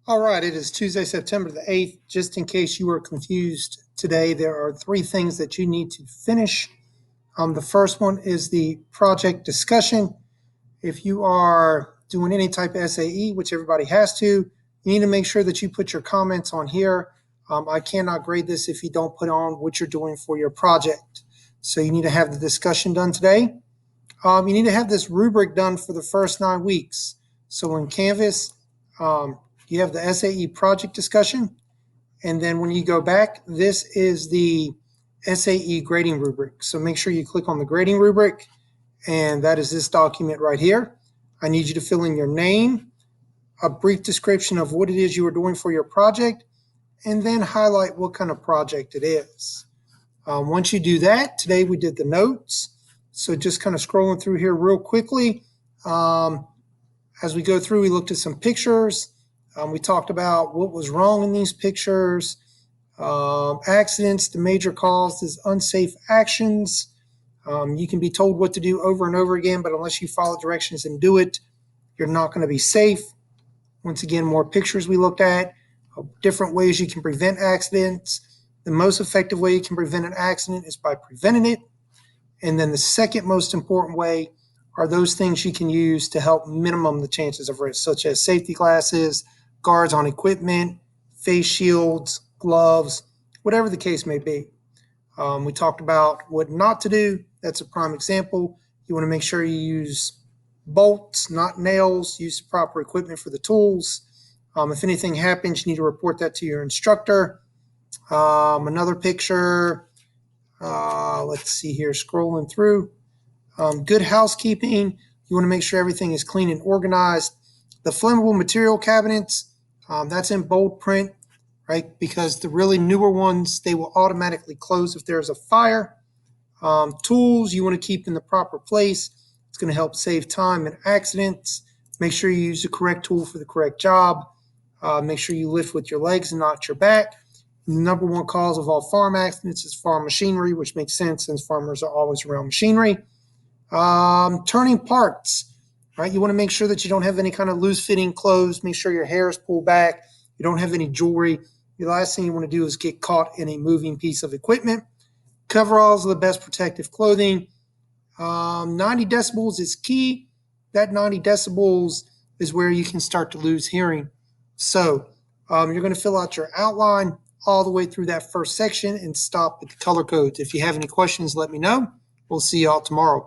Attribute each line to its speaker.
Speaker 1: All right, it is Tuesday, September the 8th. Just in case you were confused today, there are three things that you need to finish. The first one is the project discussion. If you are doing any type of SAE, which everybody has to, you need to make sure that you put your comments on here. I cannot grade this if you don't put on what you're doing for your project. So you need to have the discussion done today. You need to have this rubric done for the first 9 weeks. So in Canvas, you have the SAE project discussion. And then when you go back, this is the SAE grading rubric. So make sure you click on the grading rubric, and that is this document right here. I need you to fill in your name, a brief description of what it is you are doing for your project, and then highlight what kind of project it is. Once you do that, today we did the notes. So just kind of scrolling through here real quickly. As we go through, we looked at some pictures. We talked about what was wrong in these pictures. Accidents, the major cause is unsafe actions. You can be told what to do over and over again, but unless you follow directions and do it, you're not going to be safe. Once again, more pictures we looked at, different ways you can prevent accidents. The most effective way you can prevent an accident is by preventing it. And then the second most important way are those things you can use to help minimum the chances of risk, such as safety glasses, guards on equipment, face shields, gloves, whatever the case may be. We talked about what not to do. That's a prime example. You want to make sure you use bolts, not nails. Use the proper equipment for the tools. If anything happens, you need to report that to your instructor. Another picture. Let's see here, scrolling through. Good housekeeping. You want to make sure everything is clean and organized. The flammable material cabinets, that's in bold print, right? Because the really newer ones, they will automatically close if there's a fire. Tools you want to keep in the proper place. It's going to help save time and accidents. Make sure you use the correct tool for the correct job. Make sure you lift with your legs and not your back. The number one cause of all farm accidents is farm machinery, which makes sense since farmers are always around machinery. Turning parts, right? You want to make sure that you don't have any kind of loose fitting clothes. Make sure your hair is pulled back. You don't have any jewelry. The last thing you want to do is get caught in a moving piece of equipment. Coveralls are the best protective clothing. 90 decibels is key. That 90 decibels is where you can start to lose hearing. So you're going to fill out your outline all the way through that first section and stop at the color codes. If you have any questions, let me know. We'll see y'all tomorrow.